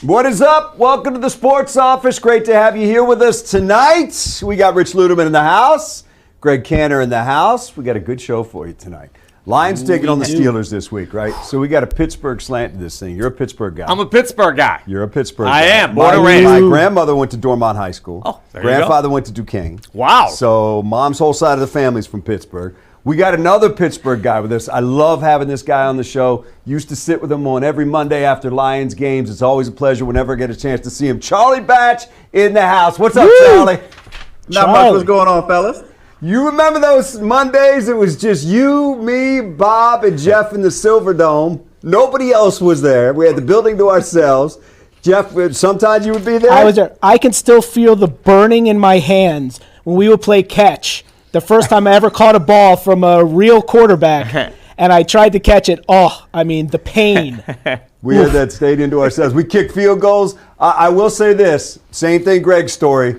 What is up? Welcome to the Sports Office. Great to have you here with us tonight. We got Rich Ludeman in the house, Greg Cantor in the house. We got a good show for you tonight. Lions taking on the Steelers this week, right? So we got a Pittsburgh slant to this thing. You're a Pittsburgh guy. I'm a Pittsburgh guy. You're a Pittsburgh guy. I am. Born and raised. My grandmother went to Dormont High School. Oh, there Grandfather went to Duquesne. Wow. So mom's whole side of the family's from Pittsburgh. We got another Pittsburgh guy with us. I love having this guy on the show. Used to sit with him on every Monday after Lions games. It's always a pleasure whenever I get a chance to see him. Charlie Batch in the house. What's up, Charlie? Not much. What's going on, fellas? You remember those Mondays? It was just you, me, Bob, and Jeff in the Silverdome. Nobody else was there. We had the building to ourselves. Jeff, sometimes you would be there. I was there. I can still feel the burning in my hands when we would play catch. The first time I ever caught a ball from a real quarterback, and I tried to catch it. Oh, I mean, the pain. We had that stadium to ourselves. We kicked field goals. I will say this. Same thing, Greg's story.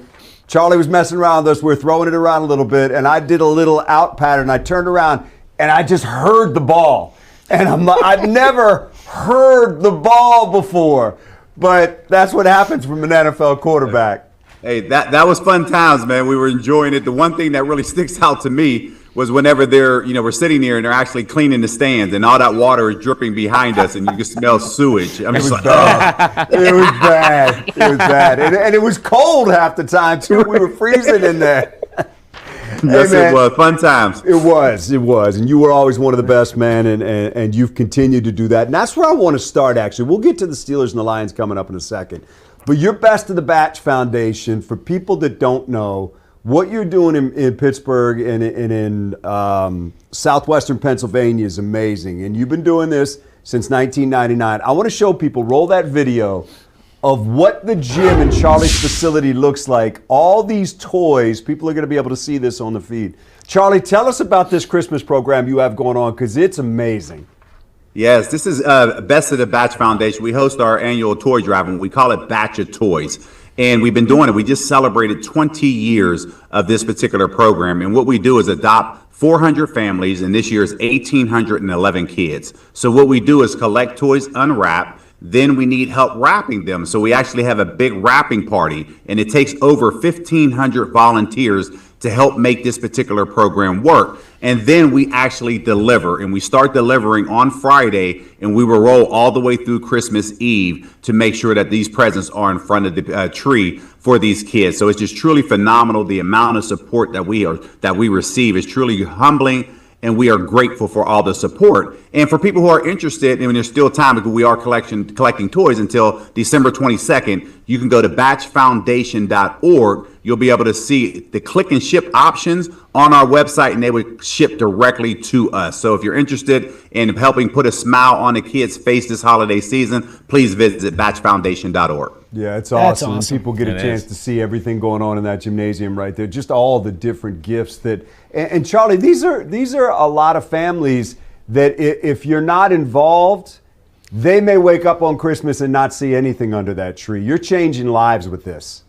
Charlie was messing around with us. We were throwing it around a little bit, and I did a little out pattern. I turned around, and I just heard the ball. And I've never heard the ball before. But that's what happens from an NFL quarterback. Hey, that was fun times, man. We were enjoying it. The one thing that really sticks out to me was whenever we're sitting there and they're actually cleaning the stands and all that water is dripping behind us and you can smell sewage. I mean, It was bad. It was bad. It was bad. And it was cold half the time, too. We were freezing in there. Yes, Hey, it was. Fun times. It was. And you were always one of the best, man, and you've continued to do that. And that's where I want to start, actually. We'll get to the Steelers and the Lions coming up in a second. But your Best of the Batch Foundation, for people that don't know, what you're doing in Pittsburgh and in southwestern Pennsylvania is amazing. And you've been doing this since 1999. I want to show people, roll that video of what the gym in Charlie's facility looks like. All these toys, people are going to be able to see this on the feed. Charlie, tell us about this Christmas program you have going on, because it's amazing. Yes, this is Best of the Batch Foundation. We host our annual toy drive, and we call it Batch of Toys. And we've been doing it. We just celebrated 20 years of this particular program. And what we do is adopt 400 families, and this year is 1,811 kids. So what we do is collect toys unwrapped. Then we need help wrapping them. So we actually have a big wrapping party, and it takes over 1,500 volunteers to help make this particular program work. And then we actually deliver, and we start delivering on Friday, and we will roll all the way through Christmas Eve to make sure that these presents are in front of the tree for these kids. So it's just truly phenomenal. The amount of support that we receive is truly humbling, and we are grateful for all the support. And for people who are interested, and there's still time because we are collecting toys until December 22nd, you can go to batchfoundation.org. You'll be able to see the click and ship options on our website, and they would ship directly to us. So if you're interested in helping put a smile on a kid's face this holiday season, please visit batchfoundation.org. Yeah, it's awesome. And people get a chance to see everything going on in that gymnasium right there. Just all the different gifts that. And Charlie, these are a lot of families that if you're not involved, they may wake up on Christmas and not see anything under that tree. You're changing lives with this.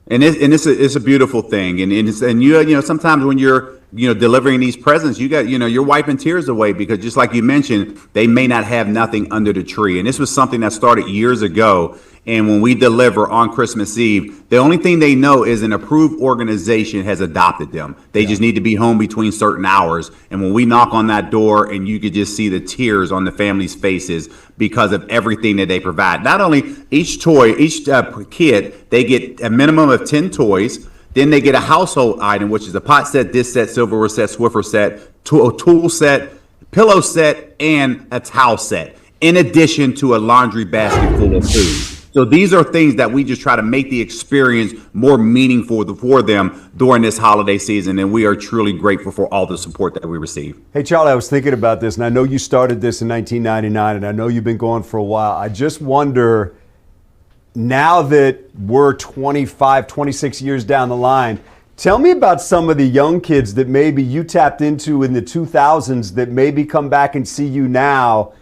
And it's a beautiful thing. And you sometimes when you're delivering these presents, you're wiping tears away because just like you mentioned, they may not have nothing under the tree. And this was something that started years ago. And when we deliver on Christmas Eve, the only thing they know is an approved organization has adopted them. They just need to be home between certain hours. And when we knock on that door, and you could just see the tears on the family's faces because of everything that they provide. Not only each kid, they get a minimum of 10 toys. Then they get a household item, which is a pot set, dish set, silverware set, Swiffer set, a tool set, pillow set, and a towel set, in addition to a laundry basket full of food. So these are things that we just try to make the experience more meaningful for them during this holiday season, and we are truly grateful for all the support that we receive. Hey, Charlie, I was thinking about this, and I know you started this in 1999, and I know you've been going for a while. I just wonder, now that we're 25, 26 years down the line, tell me about some of the young kids that maybe you tapped into in the 2000s that maybe come back and see you now,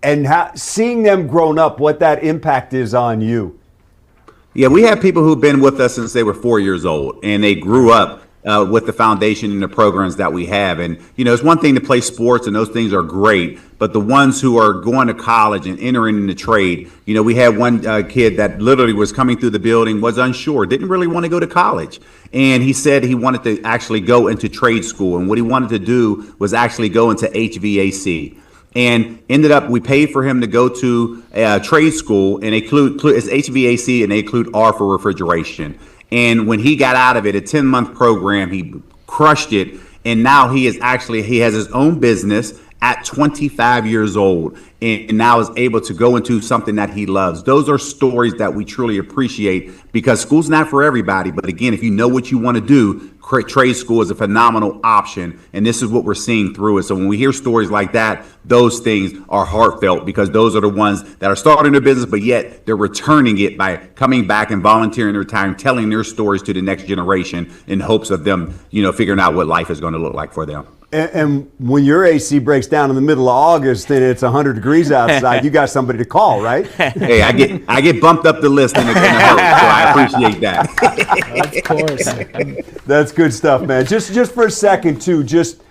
and seeing them grown up, what that impact is on you. Yeah, we have people who've been with us since they were 4 years old, and they grew up with the foundation and the programs that we have. And, it's one thing to play sports, and those things are great. But the ones who are going to college and entering in the trade, we had one kid that literally was coming through the building, was unsure, didn't really want to go to college. And he said he wanted to actually go into trade school. And what he wanted to do was actually go into HVAC. And ended up, we paid for him to go to trade school, and it's HVAC, and they include R for refrigeration. And when he got out of it, a 10-month program, he crushed it. And now he has his own business at 25 years old, and now is able to go into something that he loves. Those are stories that we truly appreciate, because school's not for everybody. But again, if you know what you want to do, trade school is a phenomenal option. And this is what we're seeing through it. So when we hear stories like that, those things are heartfelt, because those are the ones that are starting their business, but yet they're returning it by coming back and volunteering their time, telling their stories to the next generation in hopes of them, figuring out what life is going to look like for them. And when your AC breaks down in the middle of August and it's 100 degrees outside, you got somebody to call, right? Hey, I get bumped up the list in a hurry, so I appreciate that. Of course. That's good stuff, man. Just for a second, too, just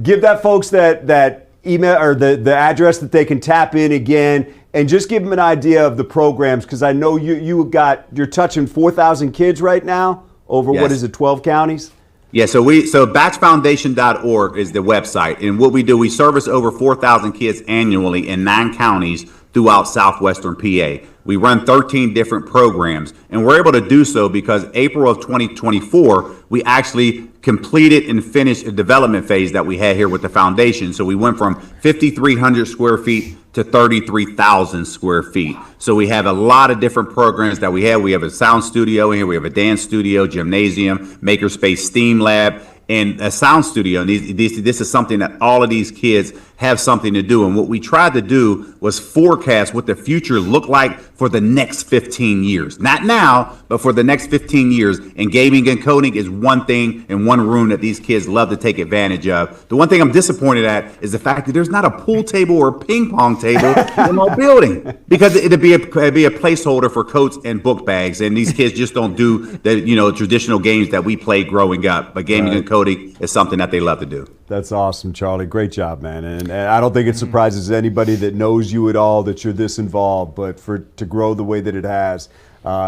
give that folks that email or the address that they can tap in again, and just give them an idea of the programs, because I know you're touching 4,000 kids right now over, Yes. what is it, 12 counties? Yeah, so batchfoundation.org is the website. And what we do, we service over 4,000 kids annually in 9 counties throughout southwestern PA. We run 13 different programs, and we're able to do so because April of 2024, we actually completed and finished a development phase that we had here with the foundation. So we went from 5,300 square feet to 33,000 square feet. So we have a lot of different programs that we have. We have a sound studio in here. We have a dance studio, gymnasium, makerspace, STEAM lab, and a sound studio. And this is something that all of these kids have something to do. And what we tried to do was forecast what the future looked like for the next 15 years. Not now, but for the next 15 years. And gaming and coding is one thing in one room that these kids love to take advantage of. The one thing I'm disappointed at is the fact that there's not a pool table or a ping pong table in our building, because it'd be a placeholder for coats and book bags. And these kids just don't do the traditional games that we played growing up. But gaming and coding is something that they love to do. That's awesome, Charlie. Great job, man. And I don't think it surprises anybody that knows you at all that you're this involved. But to grow the way that it has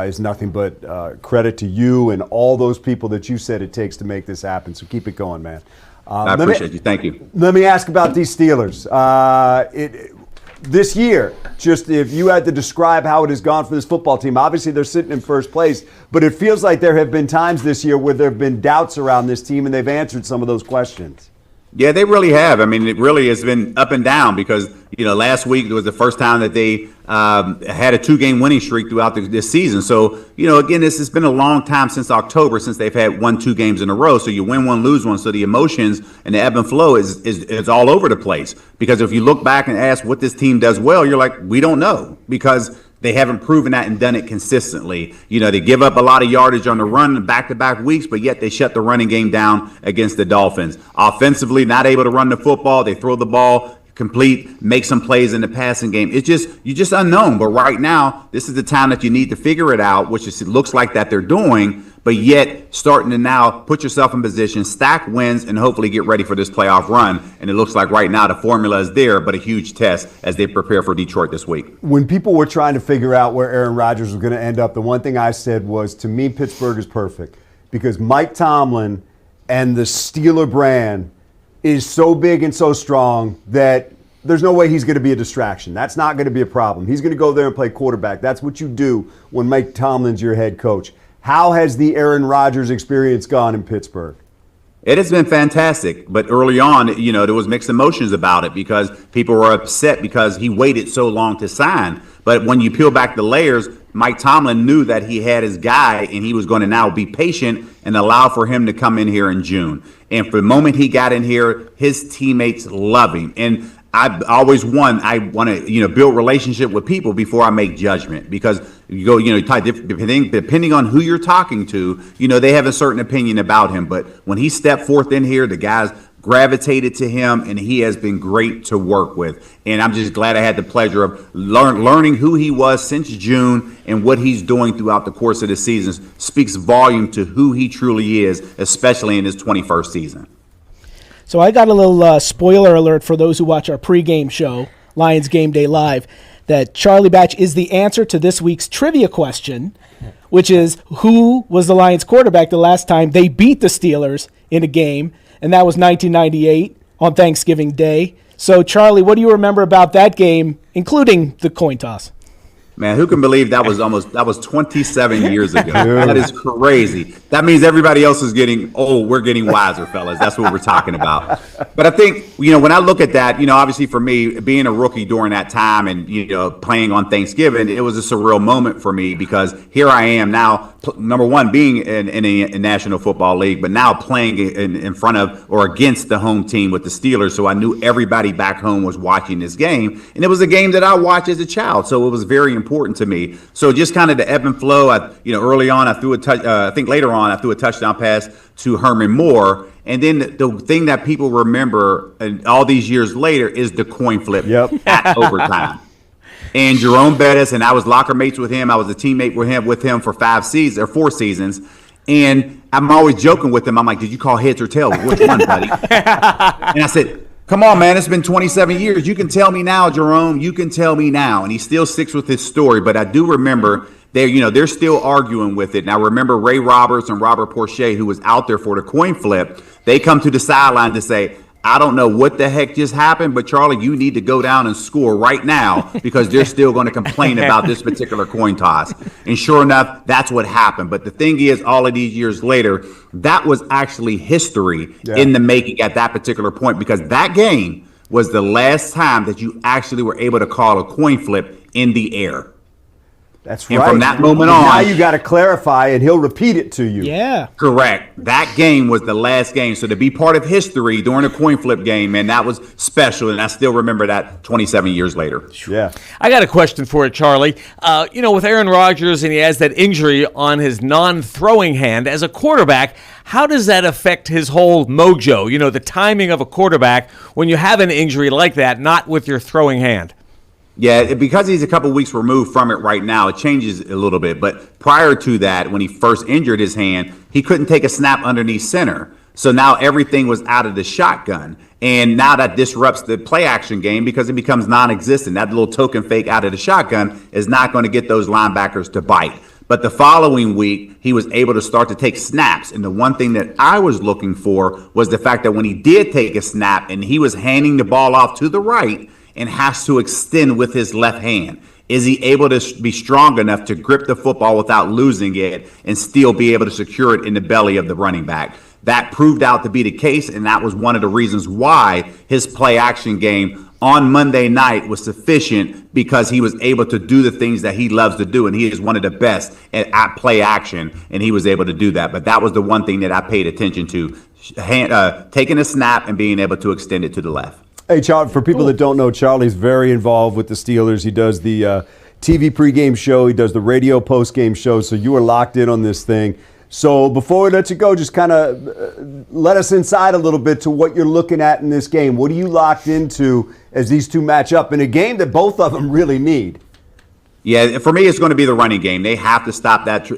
is nothing but credit to you and all those people that you said it takes to make this happen. So keep it going, man. I appreciate you. Thank you. Let me ask about these Steelers. This year, just if you had to describe how it has gone for this football team, obviously they're sitting in first place, but it feels like there have been times this year where there have been doubts around this team, and they've answered some of those questions. Yeah, they really have. I mean, it really has been up and down because, last week was the first time that they had a 2-game winning streak throughout this season. So, again, this has been a long time since October, since they've had 1-2 games in a row. So you win one, lose one. So the emotions and the ebb and flow is all over the place. Because if you look back and ask what this team does well, you're like, we don't know, because they haven't proven that and done it consistently. They give up a lot of yardage on the run in back-to-back weeks, but yet they shut the running game down against the Dolphins. Offensively, not able to run the football. They throw the ball complete, make some plays in the passing game. You're just unknown. But right now, this is the time that you need to figure it out, which it looks like that they're doing, but yet starting to now put yourself in position, stack wins, and hopefully get ready for this playoff run. And it looks like right now the formula is there, but a huge test as they prepare for Detroit this week. When people were trying to figure out where Aaron Rodgers was going to end up, the one thing I said was, to me, Pittsburgh is perfect, because Mike Tomlin and the Steeler brand is so big and so strong that there's no way he's going to be a distraction. That's not going to be a problem. He's going to go there and play quarterback. That's what you do when Mike Tomlin's your head coach. How has the Aaron Rodgers experience gone in Pittsburgh? It has been fantastic, but early on, there was mixed emotions about it because people were upset because he waited so long to sign. But when you peel back the layers, Mike Tomlin knew that he had his guy, and he was going to now be patient and allow for him to come in here in June. And for the moment he got in here, his teammates love him. And I want to, build relationship with people before I make judgment, because depending on who you're talking to, they have a certain opinion about him. But when he stepped forth in here, the guys gravitated to him, and he has been great to work with. And I'm just glad I had the pleasure of learning who he was since June, and what he's doing throughout the course of the season speaks volume to who he truly is, especially in his 21st season. So I got a little spoiler alert for those who watch our pregame show, Lions Game Day Live, that Charlie Batch is the answer to this week's trivia question, which is, who was the Lions quarterback the last time they beat the Steelers in a game? And that was 1998 on Thanksgiving Day. So, Charlie, what do you remember about that game, including the coin toss? Man, who can believe that was 27 years ago? That is crazy. That means everybody else is getting old. We're getting wiser, fellas. That's what we're talking about. But I think, when I look at that, obviously for me, being a rookie during that time and, playing on Thanksgiving, it was a surreal moment for me, because here I am now, number one, being in a National Football League, but now playing in front of or against the home team with the Steelers. So I knew everybody back home was watching this game. And it was a game that I watched as a child. So it was very important to me. So just kind of the ebb and flow. Early on, I threw a touch. I think later on, I threw a touchdown pass to Herman Moore. And then the thing that people remember all these years later is the coin flip at overtime. And Jerome Bettis, and I was locker mates with him. I was a teammate with him for 4 seasons. And I'm always joking with him. I'm like, did you call heads or tails? Which one, buddy? And I said, come on, man, it's been 27 years. You can tell me now, Jerome. You can tell me now. And he still sticks with his story. But I do remember they're still arguing with it. And I remember Ray Roberts and Robert Porcher, who was out there for the coin flip. They come to the sideline to say, I don't know what the heck just happened, but Charlie, you need to go down and score right now, because they're still going to complain about this particular coin toss. And sure enough, that's what happened. But the thing is, all of these years later, that was actually history in the making at that particular point, because that game was the last time that you actually were able to call a coin flip in the air. That's and right. From that moment on, now you got to clarify, and he'll repeat it to you. Yeah. Correct. That game was the last game. So to be part of history during a coin flip game, man, that was special. And I still remember that 27 years later. Yeah. I got a question for you, Charlie. With Aaron Rodgers, and he has that injury on his non-throwing hand, as a quarterback, how does that affect his whole mojo? The timing of a quarterback when you have an injury like that, not with your throwing hand. Yeah, because he's a couple weeks removed from it right now, it changes a little bit. But prior to that, when he first injured his hand, he couldn't take a snap underneath center. So now everything was out of the shotgun. And now that disrupts the play action game, because it becomes non-existent. That little token fake out of the shotgun is not going to get those linebackers to bite. But the following week, he was able to start to take snaps. And the one thing that I was looking for was the fact that when he did take a snap and he was handing the ball off to the right, and has to extend with his left hand. Is he able to be strong enough to grip the football without losing it and still be able to secure it in the belly of the running back? That proved out to be the case, and that was one of the reasons why his play action game on Monday night was sufficient, because he was able to do the things that he loves to do, and he is one of the best at play action, and he was able to do that. But that was the one thing that I paid attention to, taking a snap and being able to extend it to the left. Hey, Charlie, for people that don't know, Charlie's very involved with the Steelers. He does the TV pregame show. He does the radio postgame show. So you are locked in on this thing. So before we let you go, just kind of let us inside a little bit to what you're looking at in this game. What are you locked into as these two match up in a game that both of them really need? Yeah, for me, it's going to be the running game. They have to stop that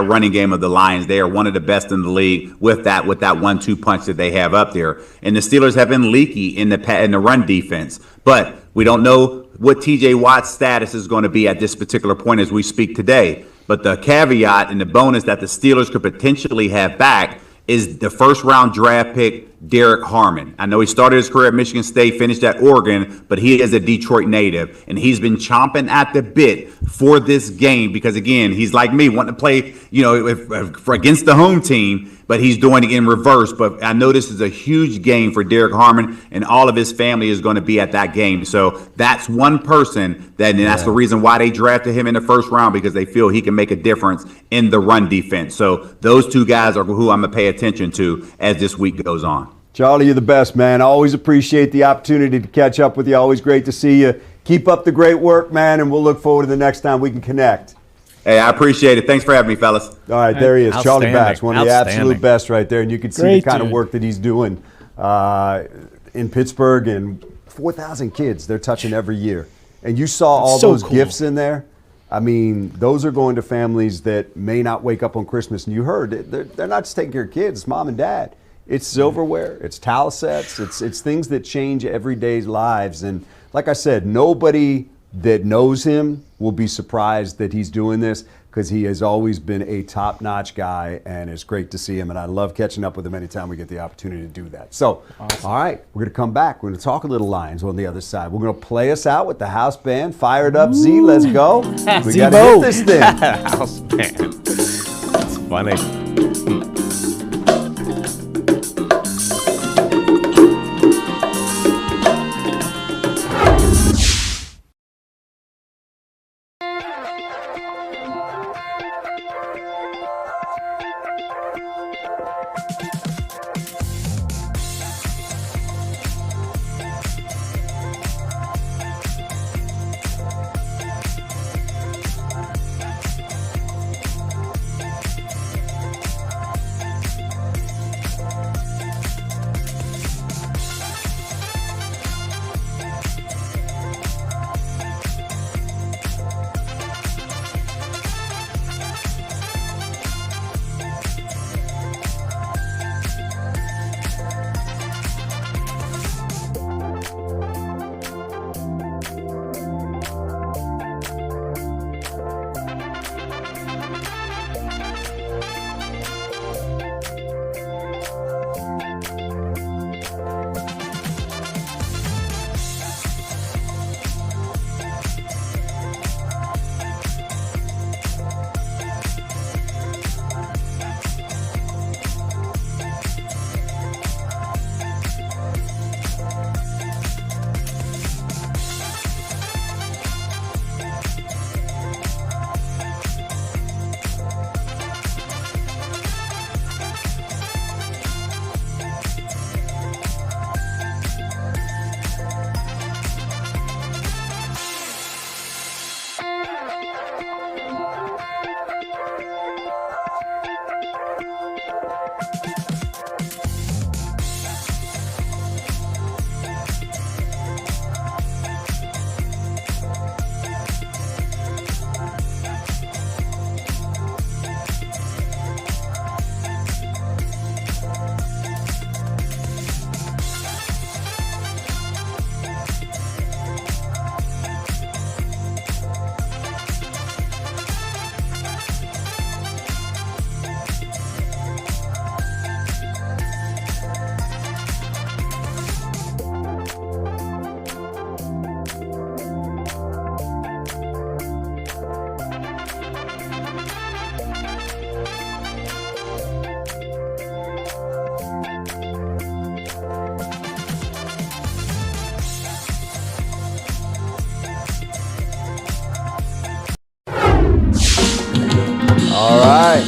running game of the Lions. They are one of the best in the league with that 1-2 punch that they have up there. And the Steelers have been leaky in the run defense. But we don't know what T.J. Watt's status is going to be at this particular point as we speak today. But the caveat and the bonus that the Steelers could potentially have back is the first-round draft pick, Derek Harmon. I know he started his career at Michigan State, finished at Oregon, but he is a Detroit native, and he's been chomping at the bit for this game because, again, he's like me, wanting to play, against the home team, but he's doing it in reverse. But I know this is a huge game for Derek Harmon, and all of his family is going to be at that game. So that's one person and that's the reason why they drafted him in the first round, because they feel he can make a difference in the run defense. So those two guys are who I'm going to pay attention to as this week goes on. Charlie, you're the best, man. I always appreciate the opportunity to catch up with you. Always great to see you. Keep up the great work, man, and we'll look forward to the next time we can connect. Hey, I appreciate it. Thanks for having me, fellas. All right, there he is, Charlie Batch, one of the absolute best right there, and you can see the kind of work that he's doing in Pittsburgh, and 4,000 kids they're touching every year. And you saw all so those cool. gifts in there. I mean, those are going to families that may not wake up on Christmas. And you heard it, they're not just taking care of kids, it's mom and dad. It's silverware, it's towel sets, it's things that change everyday's lives. And like I said, nobody that knows him will be surprised that he's doing this, because he has always been a top-notch guy, and it's great to see him. And I love catching up with him anytime we get the opportunity to do that. So, All right, we're going to come back. We're going to talk a little Lions on the other side. We're going to play us out with the house band. Fire it up, Z. Let's go. We got to hit this thing. House band. That's funny. All right.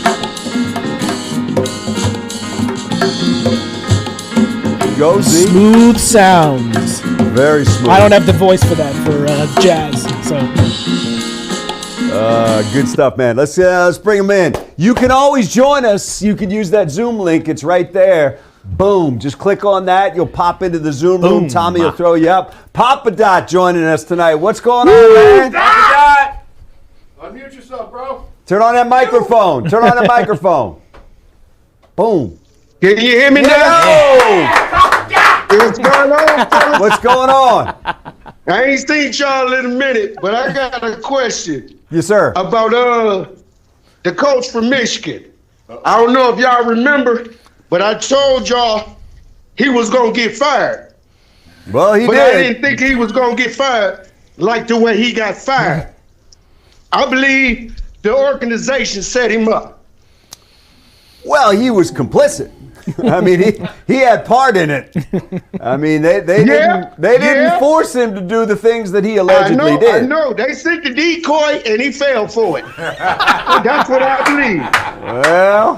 Go, Z. Smooth sounds. Very smooth. I don't have the voice for that, for jazz. So good stuff, man. Let's bring them in. You can always join us. You can use that Zoom link. It's right there. Boom. Just click on that. You'll pop into the Zoom room. Tommy will throw you up. Papa Dot joining us tonight. What's going on, man? Dot! Unmute yourself, bro. Turn on that microphone. Turn on the microphone. Boom. Can you hear me now? Yo! What's going on, fellas? What's going on? I ain't seen y'all in a minute, but I got a question Yes, sir. about the coach from Michigan. I don't know if y'all remember, but I told y'all he was gonna get fired. Well, he But I did. didn't think he was gonna get fired like the way he got fired. I believe the organization set him up. Well, he was complicit. I mean, he had part in it. I mean, they didn't force him to do the things that he allegedly did. I know. They sent the decoy and he fell for it. That's what I believe. Well,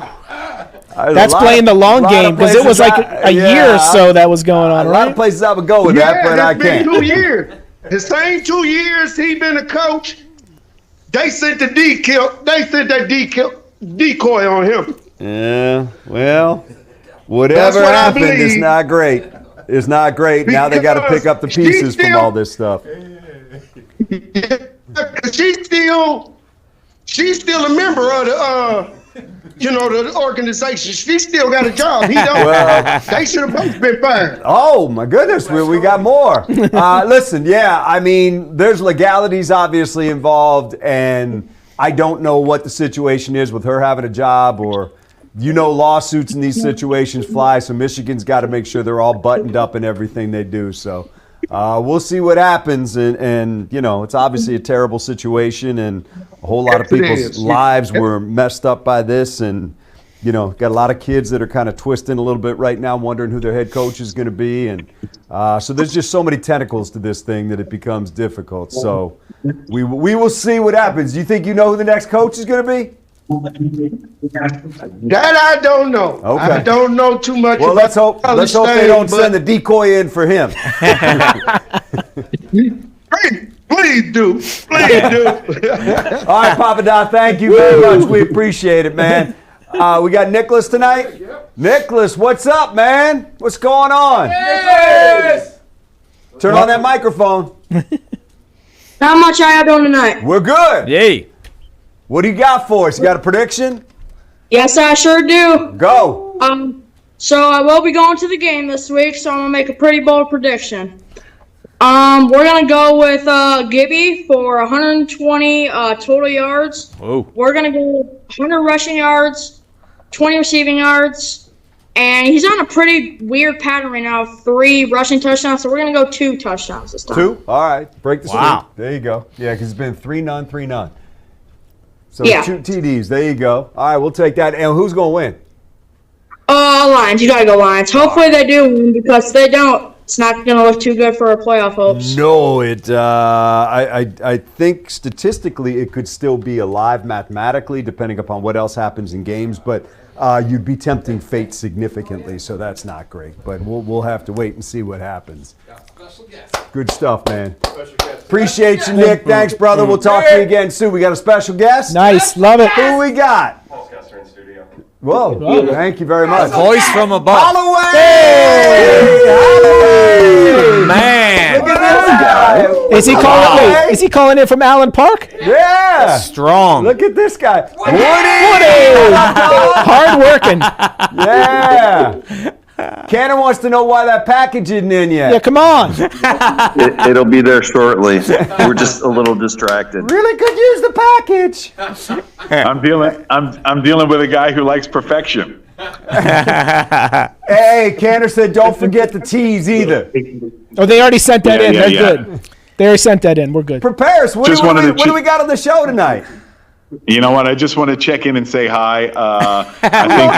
that's playing the long game, because it was like a year or so that was going on, a right? lot of places I would go with that, but I it's been can't. 2 years. The same 2 years he been a coach. They sent the decoy on him. Yeah, well, Whatever what I happened, it's believe. not great. It's not great. Now they got to pick up the Because pieces from all this stuff. She's still a member of the organization. She still got a job. He don't. Well, They should have both been fired. oh my goodness, we got more. Listen, yeah, I mean, there's legalities obviously involved, and I don't know what the situation is with her having a job, or lawsuits in these situations fly. So Michigan's got to make sure they're all buttoned up in everything they do. So we'll see what happens, and it's obviously a terrible situation, and a whole lot of Yes, it people's is. lives were messed up by this, and got a lot of kids that are kind of twisting a little bit right now, wondering who their head coach is going to be, and so there's just so many tentacles to this thing that it becomes difficult. So we will see what happens. Do you think you know who the next coach is going to be? That I don't know. Okay. I don't know too much. Well, about let's hope college they don't thing, send the decoy in for him. Please do. Please do. All right, Papa Doc, thank you very much. We appreciate it, man. We got Nicholas tonight. Nicholas, what's up, man? What's going on? Turn on that microphone. How much I have doing tonight? We're good. Yay. What do you got for us? You got a prediction? Yes, I sure do. Go. So I will be going to the game this week, so I'm gonna make a pretty bold prediction. We're gonna go with Gibby for 120 total yards. Whoa. We're gonna go 100 rushing yards, 20 receiving yards, and he's on a pretty weird pattern right now of 3 rushing touchdowns. So we're gonna go 2 touchdowns this time. 2? All right. Break the Wow. streak. There you go. Yeah, because it's been 3-0, 3-0. So Yeah. 2 TDs. There you go. All right, we'll take that. And who's going to win? Lions. You gotta go Lions. Hopefully they do win, because if they don't, it's not gonna look too good for our playoff hopes. No, I think statistically it could still be alive mathematically, depending upon what else happens in games. But you'd be tempting fate significantly, so that's not great. But we'll have to wait and see what happens. Good stuff, man. Appreciate you, Nick. Thanks, brother. We'll talk to you again soon. We got a special guest. Nice, love it. Who we got? Whoa, thank you very much. Voice from above. Holloway! Holloway! Man. Look at this guy. Is he calling? Holloway? Wait, is he calling in from Allen Park? Yeah. Strong. Look at this guy. Woody! Hard working. Yeah. Cannon wants to know why that package isn't in yet. Yeah, come on. It'll be there shortly. We're just a little distracted. Really could use the package. I'm dealing with a guy who likes perfection. Hey, Canner said don't forget the teas either. Oh, they already sent that Yeah, in. yeah, They're yeah. good. They already sent that in. We're good. Prepare us. What Just wanted to do we got on the show tonight? You know what? I just want to check in and say hi. I think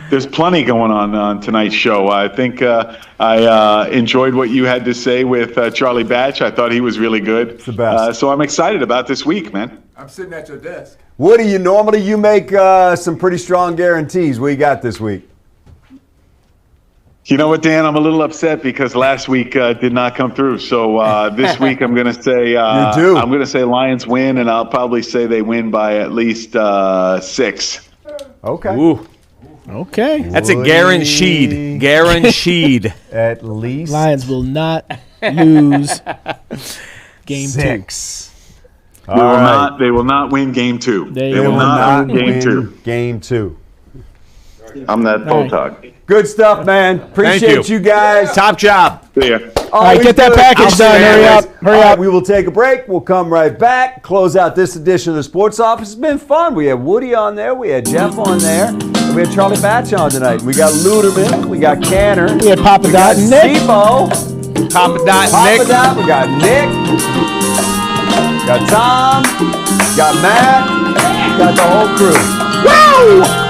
there's plenty going on tonight's show. I think I enjoyed what you had to say with Charlie Batch. I thought he was really good. It's the best. So I'm excited about this week, man. I'm sitting at your desk. Woody, you make some pretty strong guarantees. What you got this week? You know what, Dan? I'm a little upset because last week did not come through. So this week I'm going to say I'm going to say Lions win, and I'll probably say they win by at least 6. Okay. Ooh. Okay. That's a guaranteed. Guaranteed. At least Lions will not lose game 6. They will not win game 2. They will not win game 2. Game 2. I'm that All right. photog. Good stuff, man. Appreciate you guys. Top job. See ya. All right, get that package done. Hurry up. Hurry up. We will take a break. We'll come right back. Close out this edition of the Sports Office. It's been fun. We had Woody on there. We had Jeff on there. And we had Charlie Batch on tonight. We got Luderman. We got Canner. We had Papa Dot and Nick. Steve-O. Papa Dot Papa Nick. Dot. We got Nick. Got Tom. Got Matt. Got the whole crew. Woo!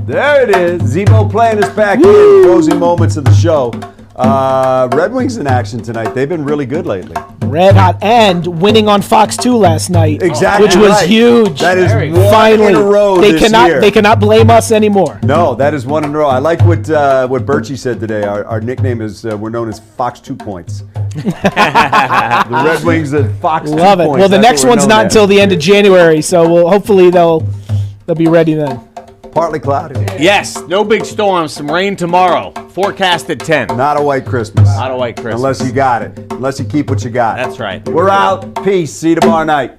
There it is. Zebo playing us back in. Closing moments of the show. Red Wings in action tonight. They've been really good lately. Red hot and winning on Fox 2 last night. Exactly, which was right. huge. That is one finally in a row they this cannot year. they cannot blame us anymore. No, that is one in a row. I like what Birchie said today. Our nickname is we're known as Fox 2 Points. The Red Wings at Fox 2 Love it. Points. Well, the That's next what we're one's known not as. until the end of January, so hopefully they'll be ready then. Partly cloudy. Yes, no big storms. Some rain tomorrow. Forecasted 10. Not a white Christmas. Not a white Christmas. Unless you got it. Unless you keep what you got. That's right. We're out. Peace. See you tomorrow night.